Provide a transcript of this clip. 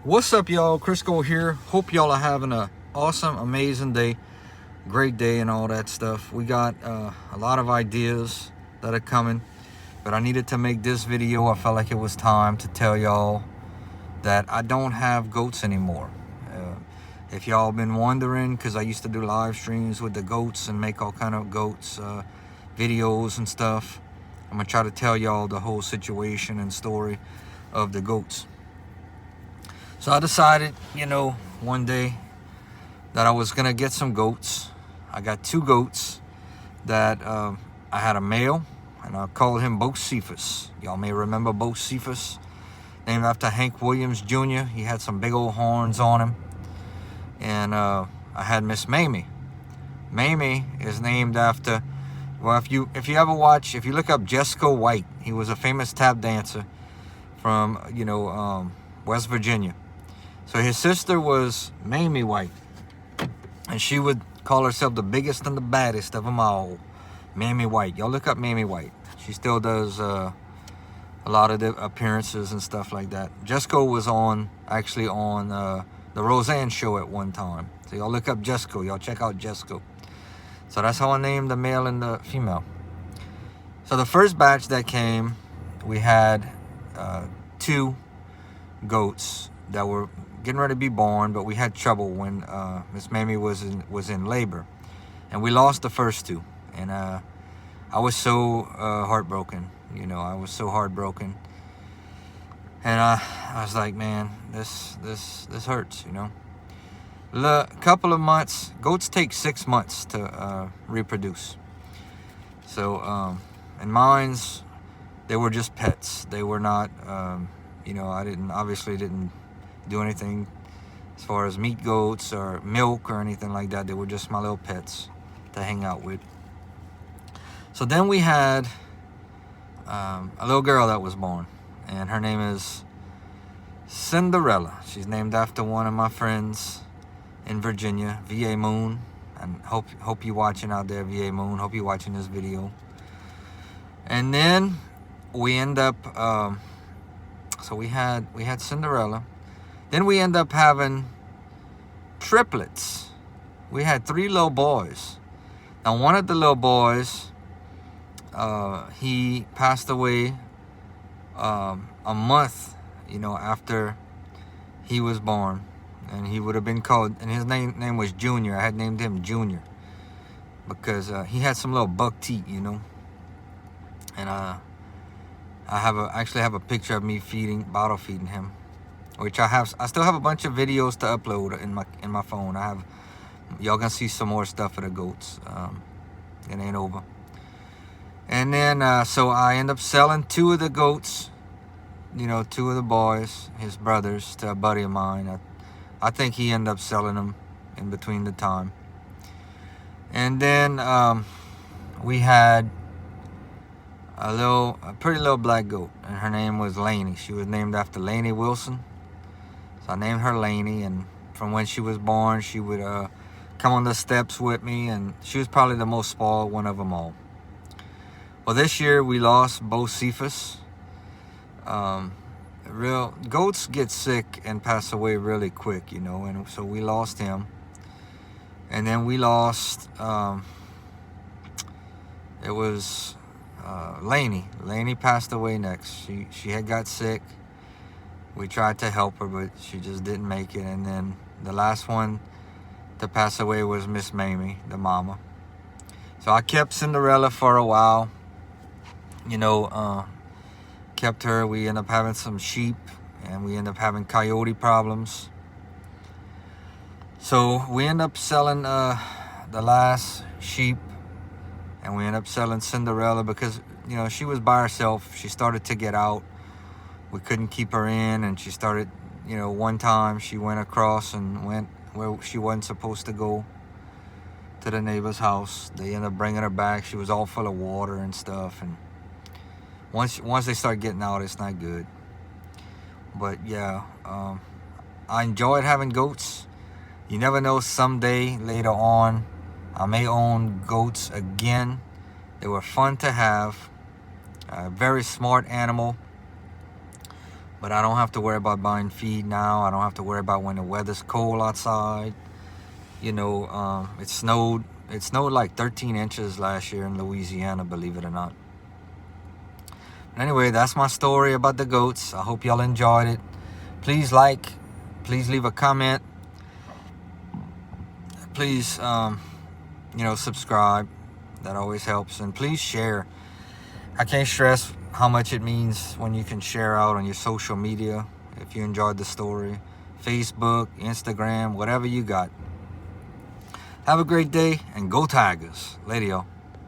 What's up, y'all? Crisco here. Hope y'all are having a awesome, amazing day, great day, and all that stuff. We got a lot of ideas that are coming, but I needed to make this video. I felt like it was time to tell y'all that I don't have goats anymore. If y'all been wondering, because I used to do live streams with the goats and make all kind of goats videos and stuff, I'm gonna try to tell y'all the whole situation and story of the goats. So I decided, one day that I was gonna get some goats. I got two goats that I had a male, and I called him Bocephus. Y'all may remember Bocephus, named after Hank Williams Jr. He had some big old horns on him. And I had Miss Mamie. Mamie is named after, well, if you look up Jesco White, he was a famous tap dancer from West Virginia. So his sister was Mamie White, and she would call herself the biggest and the baddest of them all, Mamie White. Y'all look up Mamie White. She still does a lot of the appearances and stuff like that. Jesco was actually on the Roseanne show at one time. So y'all look up Jesco. Y'all check out Jesco. So that's how I named the male and the female. So the first batch that came, we had two goats that were getting ready to be born, but we had trouble when Miss Mamie was in labor, and we lost the first two. And I was so heartbroken. I was so heartbroken, and I was like, man, this hurts. A couple of months. Goats take 6 months to reproduce. So and mine's, they were just pets. They were not. I didn't do anything as far as meat goats or milk or anything like that. They were just my little pets to hang out with. So then we had a little girl that was born, and her name is Cinderella. She's named after one of my friends in Virginia, VA Moon. And hope you watching out there, VA Moon. Hope you watching this video. And then we end up so we had Cinderella. Then we end up having triplets. We had 3 little boys. Now one of the little boys, he passed away a month, after he was born, and he would have been called, and his name was Junior. I had named him Junior because he had some little buck teeth, and I actually have a picture of me bottle feeding him, which I still have a bunch of videos to upload in my phone. Y'all gonna see some more stuff of the goats. It ain't over. And then so I end up selling 2 of the goats, 2 of the boys, his brothers, to a buddy of mine. I think he ended up selling them in between the time. And then we had a pretty little black goat, and her name was Laney. She was named after Laney Wilson. So I named her Laney, and from when she was born, she would come on the steps with me, and she was probably the most spoiled one of them all. Well, this year we lost Bocephus. Goats get sick and pass away really quick, and so we lost him. And then we lost, it was Laney. Laney passed away next. She had got sick. We tried to help her, but she just didn't make it. And then the last one to pass away was Miss Mamie, the mama. So I kept Cinderella for a while. Kept her. We ended up having some sheep, and we ended up having coyote problems. So we ended up selling the last sheep, and we ended up selling Cinderella because, she was by herself. She started to get out. We couldn't keep her in, and she started, one time she went across and went where she wasn't supposed to go, to the neighbor's house. They ended up bringing her back. She was all full of water and stuff, and once they start getting out, it's not good. But yeah, I enjoyed having goats. You never know, someday later on I may own goats again. They were fun to have. A very smart animal. But I don't have to worry about buying feed now. I don't have to worry about when the weather's cold outside. You know, it snowed. It snowed like 13 inches last year in Louisiana, believe it or not. But anyway, that's my story about the goats. I hope y'all enjoyed it. Please like. Please leave a comment. Please, subscribe. That always helps. And please share. I can't stress how much it means when you can share out on your social media if you enjoyed the story. Facebook, Instagram, whatever you got. Have a great day and go Tigers. Later, y'all.